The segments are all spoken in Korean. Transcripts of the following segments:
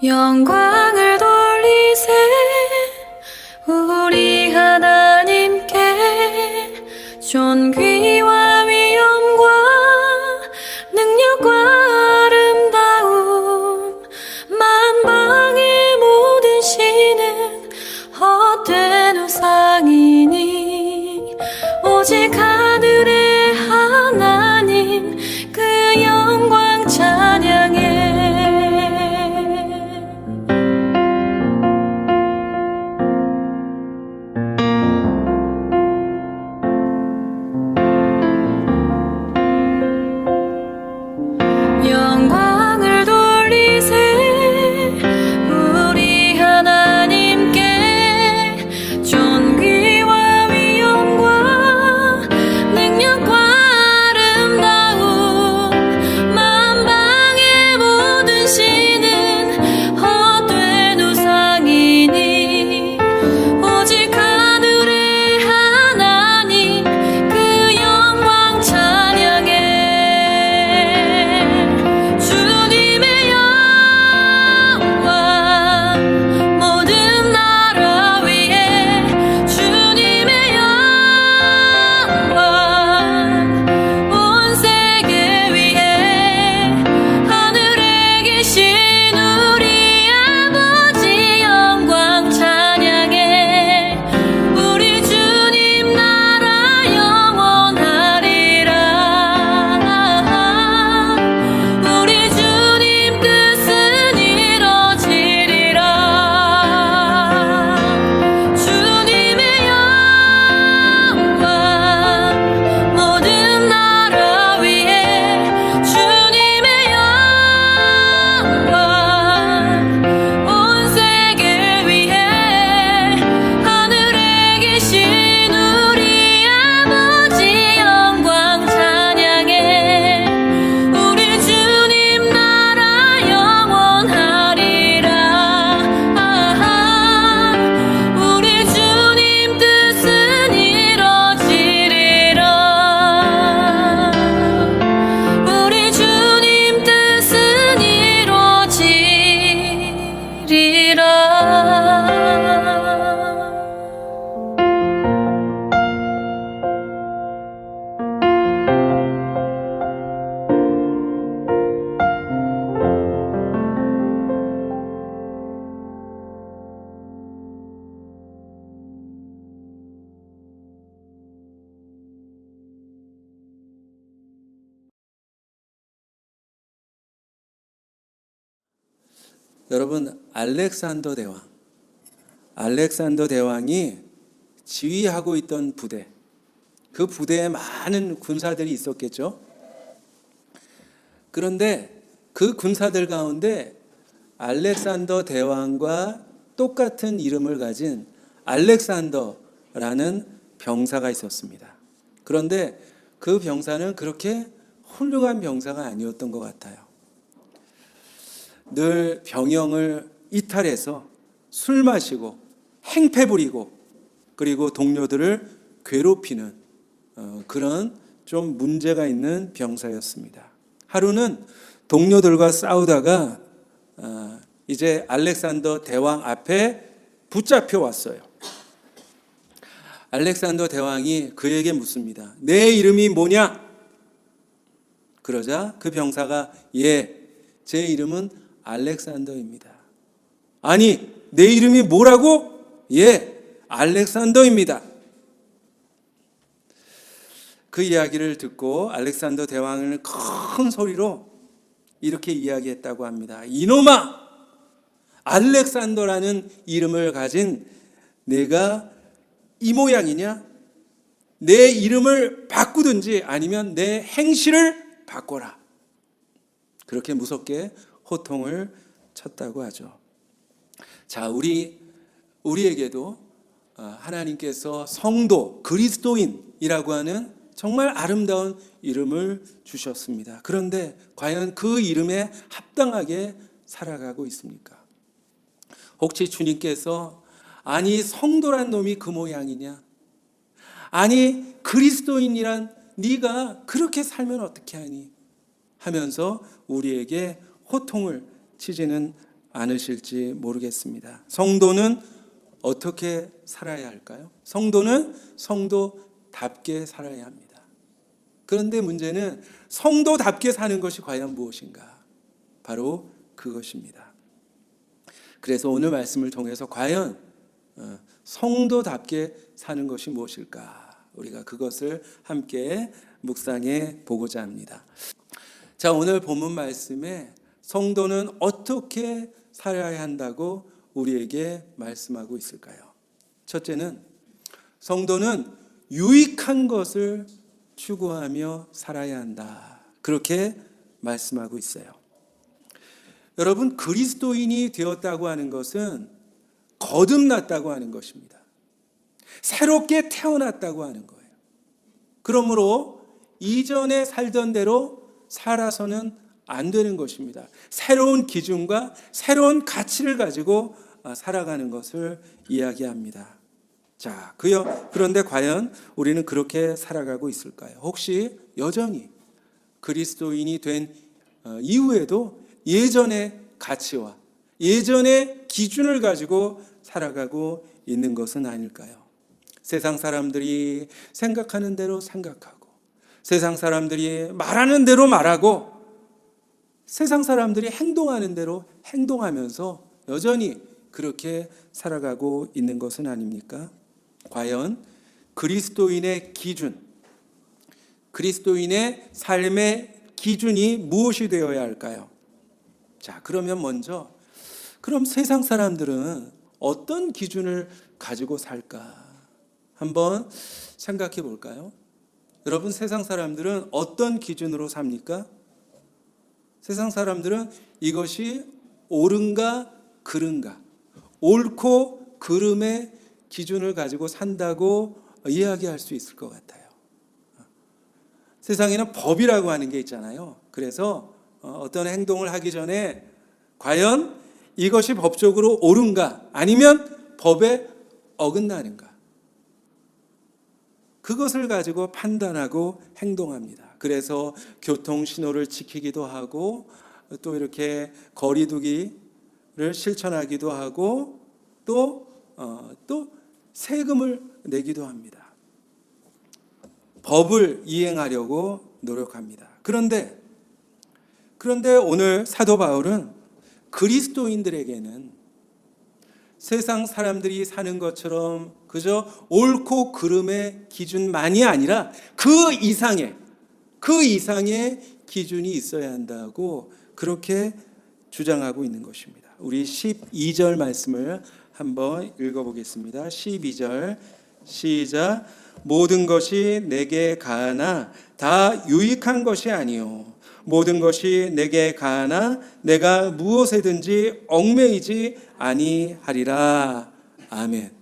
영광을 돌리세 우리 하나님께 존귀와 위엄과 능력과 아름다움 만방의 모든 신은 헛된 우상이니 오직 하늘의 하나님 그 영광 찬양해. 영광을 돌리세 우리 하나님께 존귀와 위엄과 능력과 아름다움 만방의 모든 신은 헛된 우상이니 오직 하늘의 하나님 그 영광 찬양해. 주님의 영광 모든 나라 위에 주님의 영광 온 세계 위에 하늘에 계신 우리 아버지 영광 찬양해. 우리 주님 나라 영원하리라. 우리 주님 뜻은 이뤄지리라. 주님의 영광 모든 나라 위에 주님의 영광 온 세계 위에 하늘에 계신 우리 아버지 영광 찬양해. 우리 주님 나라 영원하리라. 우리 주님 뜻은 이뤄지리라. 우리 주님 뜻은 여러분, 알렉산더 대왕이 지휘하고 있던 부대, 그 부대에 많은 군사들이 있었겠죠. 그런데 그 군사들 가운데 알렉산더 대왕과 똑같은 이름을 가진 알렉산더라는 병사가 있었습니다. 그런데 그 병사는 그렇게 훌륭한 병사가 아니었던 것 같아요. 늘 병영을 이탈해서 술 마시고 행패 부리고 그리고 동료들을 괴롭히는 그런 좀 문제가 있는 병사였습니다. 하루는 동료들과 싸우다가 이제 알렉산더 대왕 앞에 붙잡혀 왔어요. 알렉산더 대왕이 그에게 묻습니다. 내 이름이 뭐냐? 그러자 그 병사가 제 이름은 알렉산더입니다. 아니, 내 이름이 뭐라고? 알렉산더입니다. 그 이야기를 듣고 알렉산더 대왕은 큰 소리로 이렇게 이야기했다고 합니다. 이놈아! 알렉산더라는 이름을 가진 내가 이 모양이냐? 내 이름을 바꾸든지 아니면 내 행실을 바꿔라. 그렇게 무섭게 호통을 쳤다고 하죠. 자, 우리에게도 하나님께서 성도, 그리스도인이라고 하는 정말 아름다운 이름을 주셨습니다. 그런데 과연 그 이름에 합당하게 살아가고 있습니까? 혹시 주님께서 아니 성도란 놈이 그 모양이냐? 아니 그리스도인이란 네가 그렇게 살면 어떻게 하니? 하면서 우리에게 호통을 치지는 않으실지 모르겠습니다. 성도는 어떻게 살아야 할까요? 성도는 성도답게 살아야 합니다. 그런데 문제는 성도답게 사는 것이 과연 무엇인가? 바로 그것입니다. 그래서 오늘 말씀을 통해서 과연 성도답게 사는 것이 무엇일까? 우리가 그것을 함께 묵상해 보고자 합니다. 자, 오늘 본문 말씀에 성도는 어떻게 살아야 한다고 우리에게 말씀하고 있을까요? 첫째는 성도는 유익한 것을 추구하며 살아야 한다. 그렇게 말씀하고 있어요. 여러분, 그리스도인이 되었다고 하는 것은 거듭났다고 하는 것입니다. 새롭게 태어났다고 하는 거예요. 그러므로 이전에 살던 대로 살아서는 안 되는 것입니다. 새로운 기준과 새로운 가치를 가지고 살아가는 것을 이야기합니다. 자, 그런데 과연 우리는 그렇게 살아가고 있을까요? 혹시 여전히 그리스도인이 된 이후에도 예전의 가치와 예전의 기준을 가지고 살아가고 있는 것은 아닐까요? 세상 사람들이 생각하는 대로 생각하고, 세상 사람들이 말하는 대로 말하고, 세상 사람들이 행동하는 대로 행동하면서 여전히 그렇게 살아가고 있는 것은 아닙니까? 과연 그리스도인의 기준, 그리스도인의 삶의 기준이 무엇이 되어야 할까요? 자, 그러면 먼저 그럼 세상 사람들은 어떤 기준을 가지고 살까? 한번 생각해 볼까요? 여러분, 세상 사람들은 어떤 기준으로 삽니까? 세상 사람들은 이것이 옳은가 그른가, 옳고 그름의 기준을 가지고 산다고 이야기할 수 있을 것 같아요. 세상에는 법이라고 하는 게 있잖아요. 그래서 어떤 행동을 하기 전에 과연 이것이 법적으로 옳은가 아니면 법에 어긋나는가, 그것을 가지고 판단하고 행동합니다. 그래서 교통 신호를 지키기도 하고 또 이렇게 거리 두기를 실천하기도 하고 또 세금을 내기도 합니다. 법을 이행하려고 노력합니다. 그런데 오늘 사도 바울은 그리스도인들에게는 세상 사람들이 사는 것처럼 그저 옳고 그름의 기준만이 아니라 그 이상의 기준이 있어야 한다고 그렇게 주장하고 있는 것입니다. 우리 12절 말씀을 한번 읽어보겠습니다. 12절 시작. 모든 것이 내게 가하나 다 유익한 것이 아니요 모든 것이 내게 가하나 내가 무엇에든지 얽매이지 아니하리라. 아멘.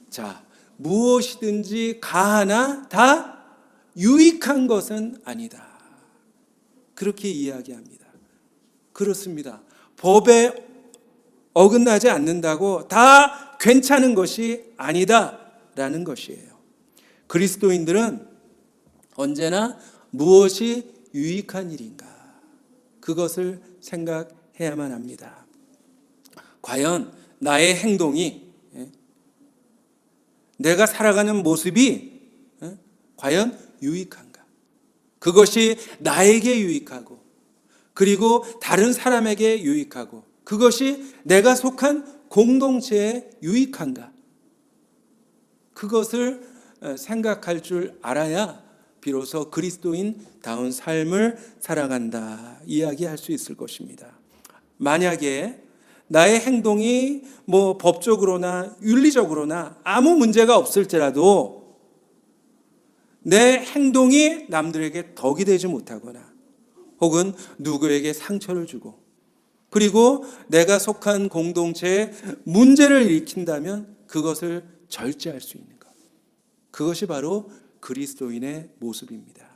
자, 무엇이든지 가하나 다 유익한 것은 아니다. 그렇게 이야기합니다. 그렇습니다. 법에 어긋나지 않는다고 다 괜찮은 것이 아니다라는 것이에요. 그리스도인들은 언제나 무엇이 유익한 일인가, 그것을 생각해야만 합니다. 과연 나의 행동이, 내가 살아가는 모습이 과연 유익한가? 그것이 나에게 유익하고 그리고 다른 사람에게 유익하고 그것이 내가 속한 공동체에 유익한가? 그것을 생각할 줄 알아야 비로소 그리스도인다운 삶을 살아간다 이야기할 수 있을 것입니다. 만약에 나의 행동이 법적으로나 윤리적으로나 아무 문제가 없을지라도 내 행동이 남들에게 덕이 되지 못하거나 혹은 누구에게 상처를 주고 그리고 내가 속한 공동체에 문제를 일으킨다면 그것을 절제할 수 있는 것, 그것이 바로 그리스도인의 모습입니다.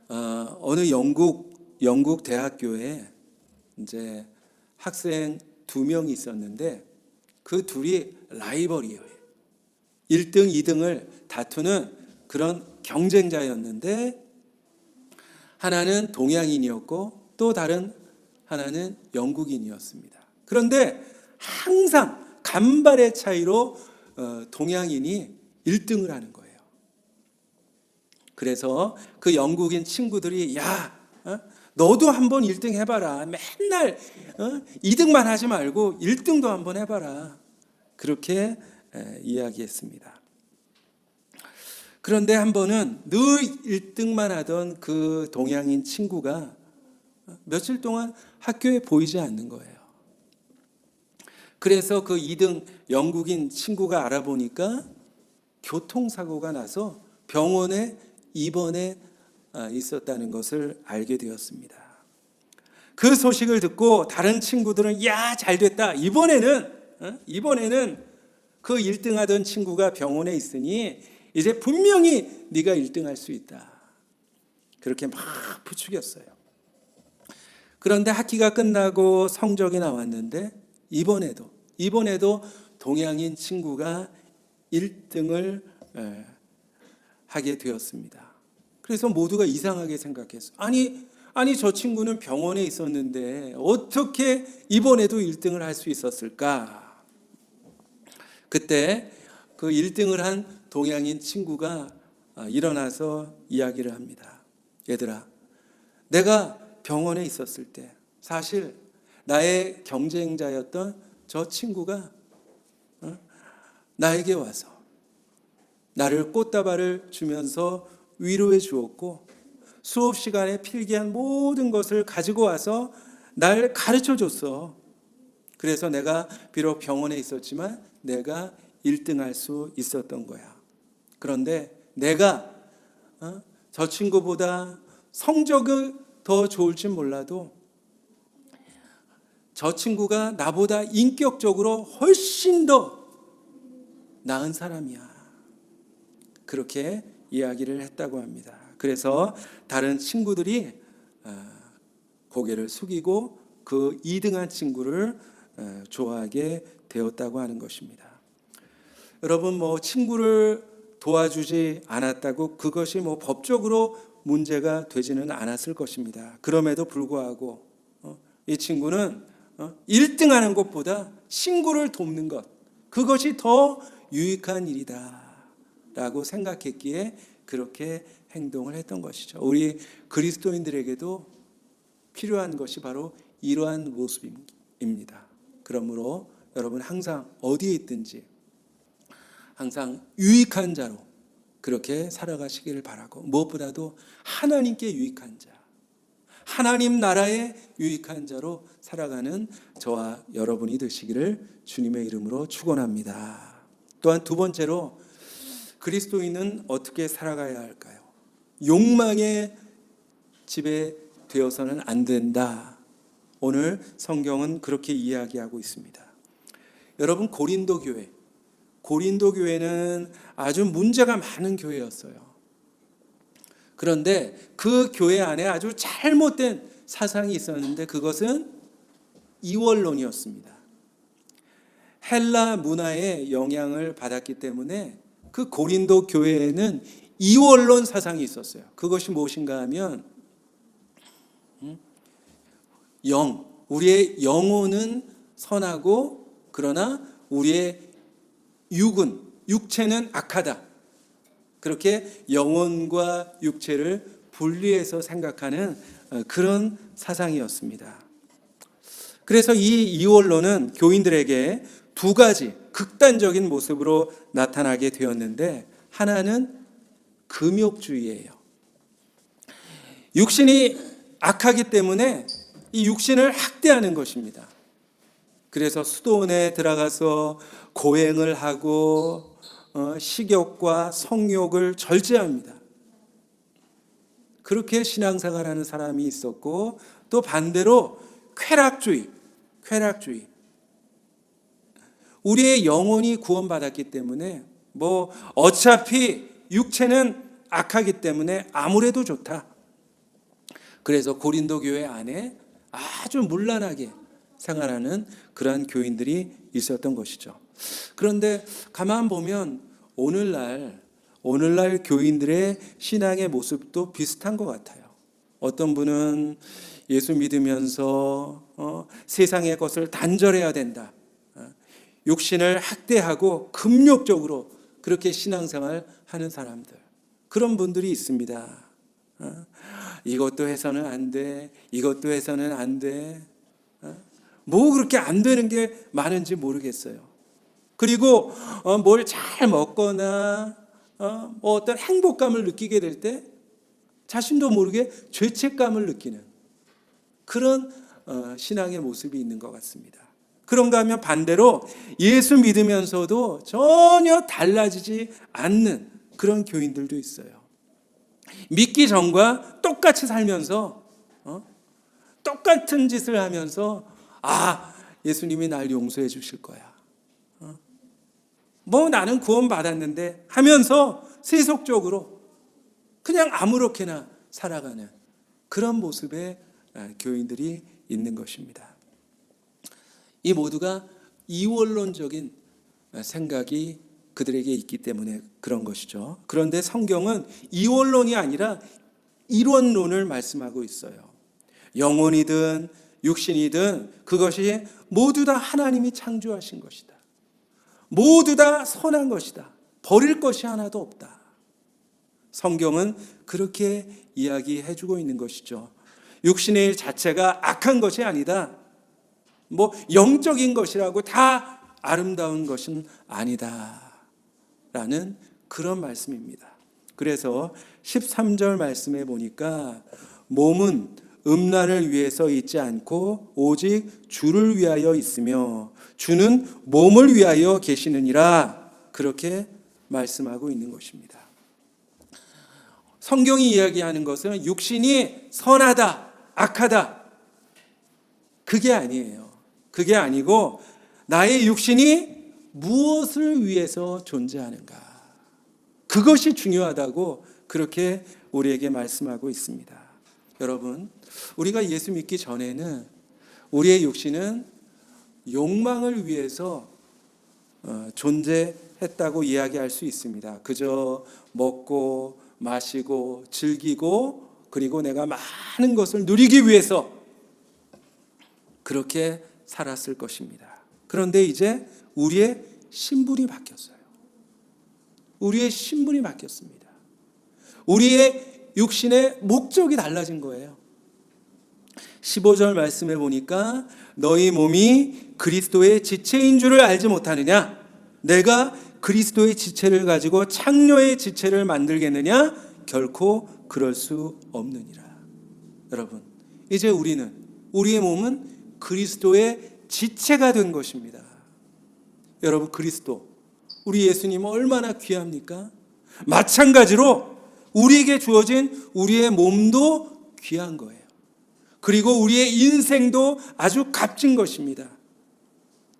어느 영국 대학교에 이제 학생 2명이 있었는데 그 둘이 라이벌이에요. 1등, 2등을 다투는 그런 경쟁자였는데 하나는 동양인이었고 또 다른 하나는 영국인이었습니다. 그런데 항상 간발의 차이로 동양인이 1등을 하는 거예요. 그래서 그 영국인 친구들이 야, 너도 한번 1등 해봐라. 맨날 2등만 하지 말고 1등도 한번 해봐라. 그렇게 이야기했습니다. 그런데 한 번은 늘 1등만 하던 그 동양인 친구가 며칠 동안 학교에 보이지 않는 거예요. 그래서 그 2등 영국인 친구가 알아보니까 교통사고가 나서 병원에 입원해 있었다는 것을 알게 되었습니다. 그 소식을 듣고 다른 친구들은 야, 잘 됐다. 이번에는 그 1등 하던 친구가 병원에 있으니 이제 분명히 네가 1등 할 수 있다. 그렇게 막 부추겼어요. 그런데 학기가 끝나고 성적이 나왔는데 이번에도 동양인 친구가 1등을 하게 되었습니다. 그래서 모두가 이상하게 생각했어요. 아니 저 친구는 병원에 있었는데 어떻게 이번에도 1등을 할 수 있었을까? 그때 그 1등을 한 동양인 친구가 일어나서 이야기를 합니다. 얘들아, 내가 병원에 있었을 때 사실 나의 경쟁자였던 저 친구가 나에게 와서 나를 꽃다발을 주면서 위로해 주었고 수업 시간에 필기한 모든 것을 가지고 와서 날 가르쳐 줬어. 그래서 내가 비록 병원에 있었지만 내가 1등 할 수 있었던 거야. 그런데 내가 저 친구보다 성적이 더 좋을지 몰라도 저 친구가 나보다 인격적으로 훨씬 더 나은 사람이야. 그렇게 이야기를 했다고 합니다. 그래서 다른 친구들이 고개를 숙이고 그 2등한 친구를 좋아하게 되었다고 하는 것입니다. 여러분, 친구를 도와주지 않았다고 그것이 법적으로 문제가 되지는 않았을 것입니다. 그럼에도 불구하고 이 친구는 1등하는 것보다 친구를 돕는 것, 그것이 더 유익한 일이다라고 생각했기에 그렇게 행동을 했던 것이죠. 우리 그리스도인들에게도 필요한 것이 바로 이러한 모습입니다. 그러므로 여러분 항상 어디에 있든지 항상 유익한 자로 그렇게 살아가시기를 바라고, 무엇보다도 하나님께 유익한 자, 하나님 나라에 유익한 자로 살아가는 저와 여러분이 되시기를 주님의 이름으로 축원합니다. 또한 두 번째로 그리스도인은 어떻게 살아가야 할까요? 욕망에 지배되어서는 안 된다. 오늘 성경은 그렇게 이야기하고 있습니다. 여러분, 고린도 교회는 아주 문제가 많은 교회였어요. 그런데 그 교회 안에 아주 잘못된 사상이 있었는데 그것은 이원론이었습니다. 헬라 문화의 영향을 받았기 때문에 그 고린도 교회에는 이원론 사상이 있었어요. 그것이 무엇인가 하면 우리의 영혼은 선하고 그러나 우리의 육체는 악하다. 그렇게 영혼과 육체를 분리해서 생각하는 그런 사상이었습니다. 그래서 이 이원론은 교인들에게 두 가지 극단적인 모습으로 나타나게 되었는데, 하나는 금욕주의예요. 육신이 악하기 때문에 이 육신을 학대하는 것입니다. 그래서 수도원에 들어가서 고행을 하고 식욕과 성욕을 절제합니다. 그렇게 신앙생활하는 사람이 있었고, 또 반대로 쾌락주의. 우리의 영혼이 구원받았기 때문에 어차피 육체는 악하기 때문에 아무래도 좋다. 그래서 고린도 교회 안에 아주 문란하게 생활하는 그러한 교인들이 있었던 것이죠. 그런데 가만 보면 오늘날 교인들의 신앙의 모습도 비슷한 것 같아요. 어떤 분은 예수 믿으면서 세상의 것을 단절해야 된다. 육신을 학대하고 금욕적으로 그렇게 신앙생활 하는 사람들, 그런 분들이 있습니다. 이것도 해서는 안 돼, 이것도 해서는 안 돼. 뭐 그렇게 안 되는 게 많은지 모르겠어요. 그리고 뭘 잘 먹거나 뭐 어떤 행복감을 느끼게 될 때 자신도 모르게 죄책감을 느끼는 그런 신앙의 모습이 있는 것 같습니다. 그런가 하면 반대로 예수 믿으면서도 전혀 달라지지 않는 그런 교인들도 있어요. 믿기 전과 똑같이 살면서 똑같은 짓을 하면서 예수님이 날 용서해 주실 거야. 뭐 나는 구원 받았는데 하면서 세속적으로 그냥 아무렇게나 살아가는 그런 모습의 교인들이 있는 것입니다. 이 모두가 이원론적인 생각이 그들에게 있기 때문에 그런 것이죠. 그런데 성경은 이원론이 아니라 이론론을 말씀하고 있어요. 영혼이든 육신이든 그것이 모두 다 하나님이 창조하신 것이다. 모두 다 선한 것이다. 버릴 것이 하나도 없다. 성경은 그렇게 이야기해주고 있는 것이죠. 육신의 일 자체가 악한 것이 아니다. 뭐 영적인 것이라고 다 아름다운 것은 아니다. 라는 그런 말씀입니다. 그래서 13절 말씀에 보니까 몸은 음란을 위해서 있지 않고 오직 주를 위하여 있으며 주는 몸을 위하여 계시느니라, 그렇게 말씀하고 있는 것입니다. 성경이 이야기하는 것은 육신이 선하다, 악하다, 그게 아니에요. 그게 아니고 나의 육신이 무엇을 위해서 존재하는가, 그것이 중요하다고 그렇게 우리에게 말씀하고 있습니다. 여러분, 우리가 예수 믿기 전에는 우리의 육신은 욕망을 위해서 존재했다고 이야기할 수 있습니다. 그저 먹고 마시고 즐기고 그리고 내가 많은 것을 누리기 위해서 그렇게 살았을 것입니다. 그런데 이제 우리의 신분이 바뀌었어요. 우리의 신분이 바뀌었습니다. 우리의 육신의 목적이 달라진 거예요. 15절 말씀해 보니까 너희 몸이 그리스도의 지체인 줄을 알지 못하느냐? 내가 그리스도의 지체를 가지고 창녀의 지체를 만들겠느냐? 결코 그럴 수 없느니라. 여러분, 이제 우리의 몸은 그리스도의 지체가 된 것입니다. 여러분, 그리스도, 우리 예수님 얼마나 귀합니까? 마찬가지로 우리에게 주어진 우리의 몸도 귀한 거예요. 그리고 우리의 인생도 아주 값진 것입니다.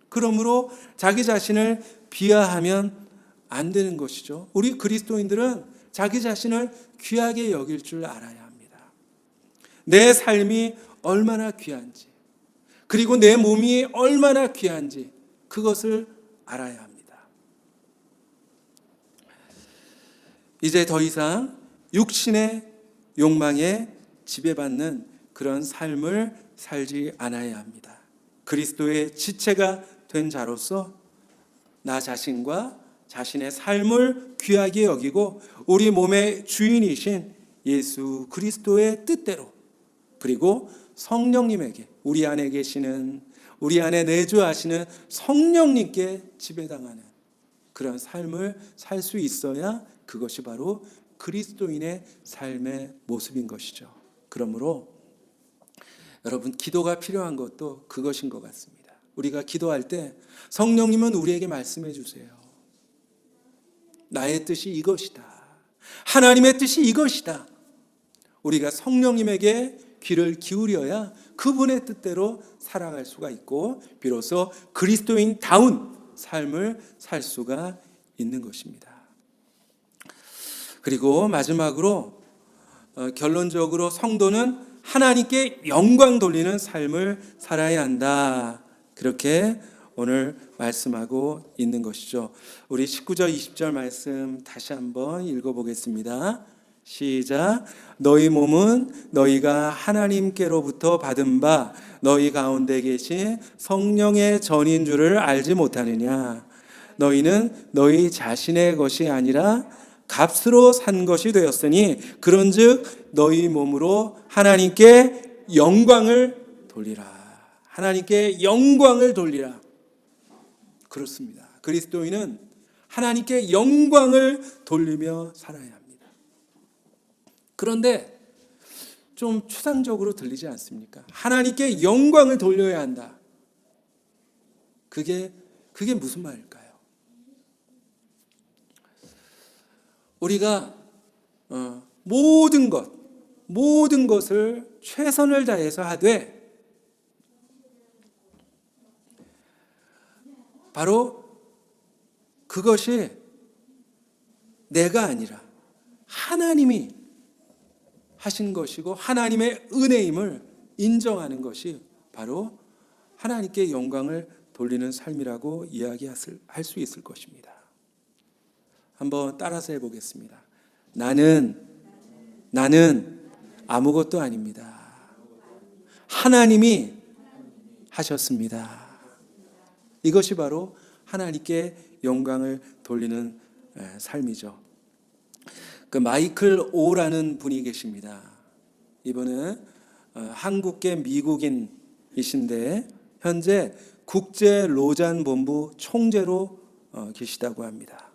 그러므로 자기 자신을 비하하면 안 되는 것이죠. 우리 그리스도인들은 자기 자신을 귀하게 여길 줄 알아야 합니다. 내 삶이 얼마나 귀한지, 그리고 내 몸이 얼마나 귀한지 그것을 알아야 합니다. 이제 더 이상 육신의 욕망에 지배받는 그런 삶을 살지 않아야 합니다. 그리스도의 지체가 된 자로서 나 자신과 자신의 삶을 귀하게 여기고 우리 몸의 주인이신 예수 그리스도의 뜻대로, 그리고 성령님에게, 우리 안에 계시는, 우리 안에 내주하시는 성령님께 지배당하는 그런 삶을 살 수 있어야 그것이 바로 그리스도인의 삶의 모습인 것이죠. 그러므로 여러분, 기도가 필요한 것도 그것인 것 같습니다. 우리가 기도할 때 성령님은 우리에게 말씀해 주세요. 나의 뜻이 이것이다. 하나님의 뜻이 이것이다. 우리가 성령님에게 귀를 기울여야 그분의 뜻대로 살아갈 수가 있고 비로소 그리스도인다운 삶을 살 수가 있는 것입니다. 그리고 마지막으로 결론적으로 성도는 하나님께 영광 돌리는 삶을 살아야 한다. 그렇게 오늘 말씀하고 있는 것이죠. 우리 19절 20절 말씀 다시 한번 읽어보겠습니다. 시작. 너희 몸은 너희가 하나님께로부터 받은 바 너희 가운데 계신 성령의 전인 줄을 알지 못하느냐. 너희는 너희 자신의 것이 아니라 값으로 산 것이 되었으니 그런즉 너희 몸으로 하나님께 영광을 돌리라. 하나님께 영광을 돌리라. 그렇습니다. 그리스도인은 하나님께 영광을 돌리며 살아야 합니다. 그런데 좀 추상적으로 들리지 않습니까? 하나님께 영광을 돌려야 한다. 그게 무슨 말일까요? 우리가 모든 것을 최선을 다해서 하되 바로 그것이 내가 아니라 하나님이 하신 것이고 하나님의 은혜임을 인정하는 것이 바로 하나님께 영광을 돌리는 삶이라고 이야기할 수 있을 것입니다. 한번 따라서 해보겠습니다. 나는 아무것도 아닙니다. 하나님이 하셨습니다. 이것이 바로 하나님께 영광을 돌리는 삶이죠. 그 마이클 오라는 분이 계십니다. 이분은 한국계 미국인이신데 현재 국제 로잔 본부 총재로 계시다고 합니다.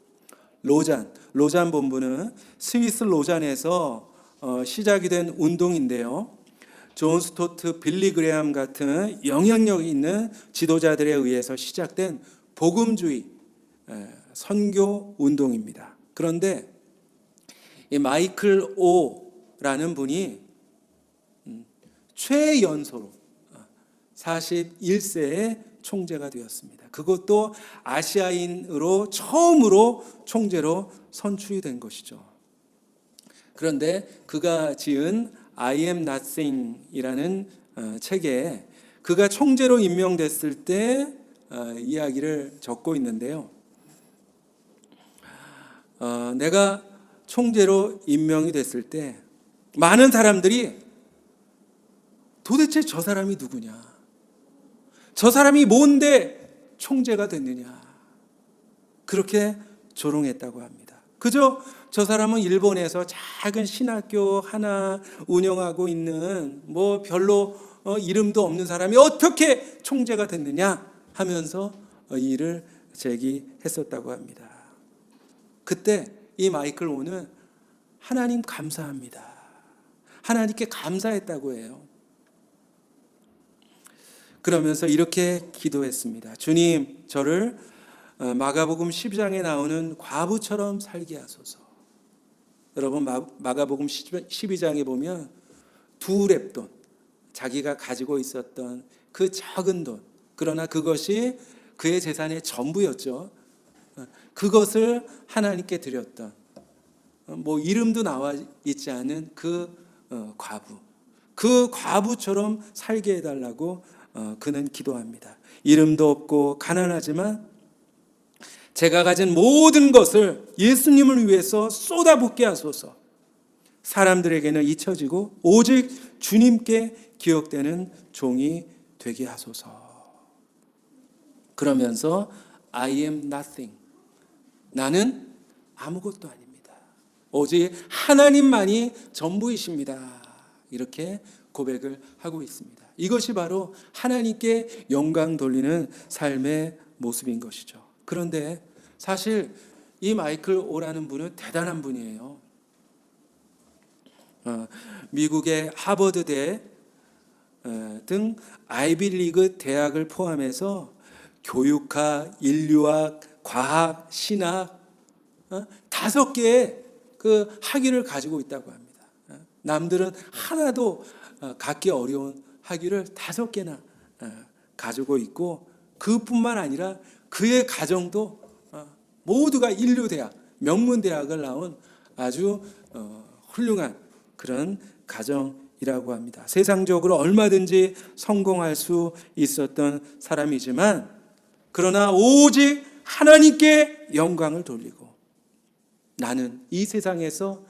로잔 본부는 스위스 로잔에서 시작이 된 운동인데요. 존 스토트, 빌리 그레함 같은 영향력 있는 지도자들에 의해서 시작된 복음주의 선교 운동입니다. 그런데 이 마이클 오라는 분이 최연소로 41세에 총재가 되었습니다. 그것도 아시아인으로 처음으로 총재로 선출이 된 것이죠. 그런데 그가 지은 I am nothing이라는 책에 그가 총재로 임명됐을 때 이야기를 적고 있는데요. 내가 총재로 임명이 됐을 때 많은 사람들이 도대체 저 사람이 누구냐? 저 사람이 뭔데 총재가 됐느냐? 그렇게 조롱했다고 합니다. 그저 저 사람은 일본에서 작은 신학교 하나 운영하고 있는 뭐 별로 이름도 없는 사람이 어떻게 총재가 됐느냐 하면서 이의를 제기했었다고 합니다. 그때 이 마이클 오는 하나님 감사합니다. 하나님께 감사했다고 해요. 그러면서 이렇게 기도했습니다. 주님, 저를 마가복음 12장에 나오는 과부처럼 살게 하소서. 여러분, 마가복음 12장에 보면 두 렙돈, 자기가 가지고 있었던 그 적은 돈, 그러나 그것이 그의 재산의 전부였죠. 그것을 하나님께 드렸던, 뭐 이름도 나와 있지 않은 그 과부, 그 과부처럼 살게 해달라고 그는 기도합니다. 이름도 없고 가난하지만 제가 가진 모든 것을 예수님을 위해서 쏟아붓게 하소서. 사람들에게는 잊혀지고 오직 주님께 기억되는 종이 되게 하소서. 그러면서 I am nothing. 나는 아무것도 아닙니다. 오직 하나님만이 전부이십니다. 이렇게 고백을 하고 있습니다. 이것이 바로 하나님께 영광 돌리는 삶의 모습인 것이죠. 그런데 사실 이 마이클 오라는 분은 대단한 분이에요. 미국의 하버드대 등 아이비리그 대학을 포함해서 교육학, 인류학, 과학, 신학 5개의 그 학위를 가지고 있다고 합니다. 남들은 하나도 갖기 어려운 학위를 5개나 가지고 있고 그뿐만 아니라 그의 가정도 모두가 인류대학, 명문대학을 나온 아주 훌륭한 그런 가정이라고 합니다. 세상적으로 얼마든지 성공할 수 있었던 사람이지만 그러나 오직 하나님께 영광을 돌리고 나는 이 세상에서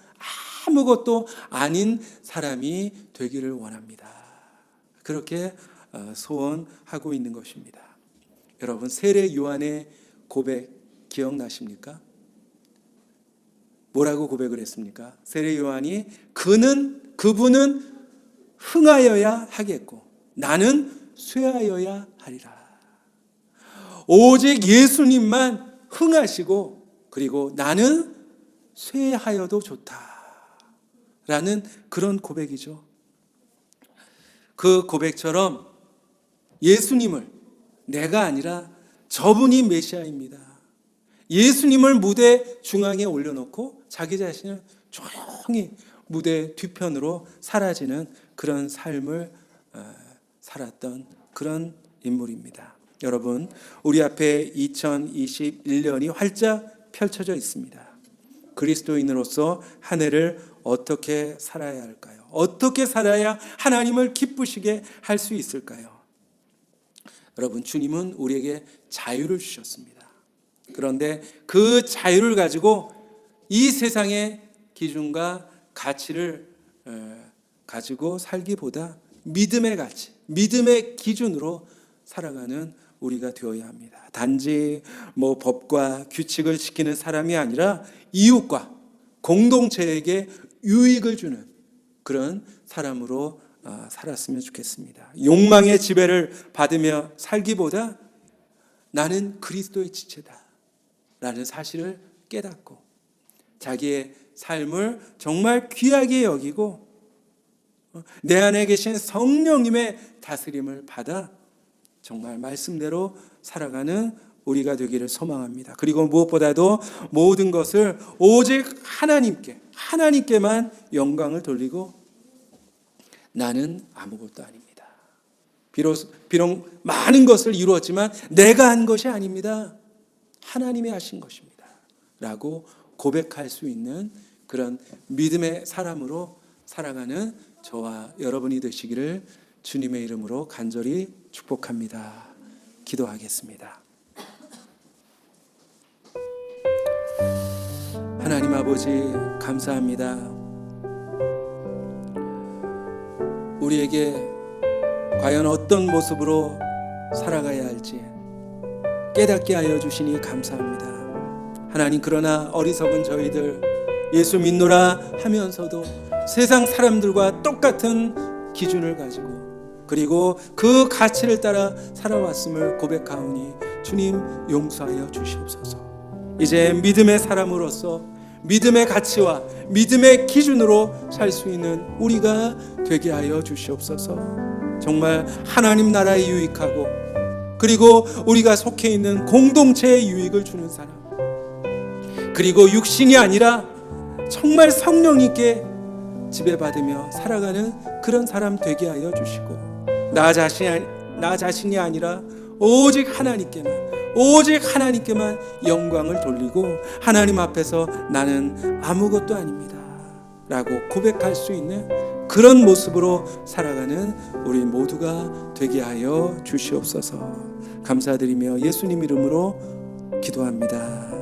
아무것도 아닌 사람이 되기를 원합니다. 그렇게 소원하고 있는 것입니다. 여러분, 세례 요한의 고백 기억나십니까? 뭐라고 고백을 했습니까? 세례 요한이 그분은 흥하여야 하겠고 나는 쇠하여야 하리라. 오직 예수님만 흥하시고 그리고 나는 쇠하여도 좋다라는 그런 고백이죠. 그 고백처럼 예수님을 내가 아니라 저분이 메시아입니다. 예수님을 무대 중앙에 올려놓고 자기 자신을 조용히 무대 뒤편으로 사라지는 그런 삶을 살았던 그런 인물입니다. 여러분, 우리 앞에 2021년이 활짝 펼쳐져 있습니다. 그리스도인으로서 한 해를 어떻게 살아야 할까요? 어떻게 살아야 하나님을 기쁘시게 할 수 있을까요? 여러분, 주님은 우리에게 자유를 주셨습니다. 그런데 그 자유를 가지고 이 세상의 기준과 가치를 가지고 살기보다 믿음의 가치, 믿음의 기준으로 살아가는 우리가 되어야 합니다. 단지 법과 규칙을 지키는 사람이 아니라 이웃과 공동체에게 유익을 주는 그런 사람으로 살았으면 좋겠습니다. 욕망의 지배를 받으며 살기보다 나는 그리스도의 지체다 라는 사실을 깨닫고 자기의 삶을 정말 귀하게 여기고 내 안에 계신 성령님의 다스림을 받아 정말 말씀대로 살아가는 우리가 되기를 소망합니다. 그리고 무엇보다도 모든 것을 오직 하나님께만 영광을 돌리고 나는 아무것도 아닙니다. 비록 많은 것을 이루었지만 내가 한 것이 아닙니다. 하나님이 하신 것입니다. 라고 고백할 수 있는 그런 믿음의 사람으로 살아가는 저와 여러분이 되시기를 주님의 이름으로 간절히 축복합니다. 기도하겠습니다. 하나님 아버지, 감사합니다. 우리에게 과연 어떤 모습으로 살아가야 할지 깨닫게 하여 주시니 감사합니다. 하나님, 그러나 어리석은 저희들 예수 믿노라 하면서도 세상 사람들과 똑같은 기준을 가지고 그리고 그 가치를 따라 살아왔음을 고백하오니 주님 용서하여 주시옵소서. 이제 믿음의 사람으로서 믿음의 가치와 믿음의 기준으로 살 수 있는 우리가 되게 하여 주시옵소서. 정말 하나님 나라에 유익하고 그리고 우리가 속해 있는 공동체에 유익을 주는 사람, 그리고 육신이 아니라 정말 성령님께 지배받으며 살아가는 그런 사람 되게 하여 주시고 나 자신이 아니라 오직 하나님께만 영광을 돌리고 하나님 앞에서 나는 아무것도 아닙니다 라고 고백할 수 있는 그런 모습으로 살아가는 우리 모두가 되게 하여 주시옵소서. 감사드리며 예수님 이름으로 기도합니다.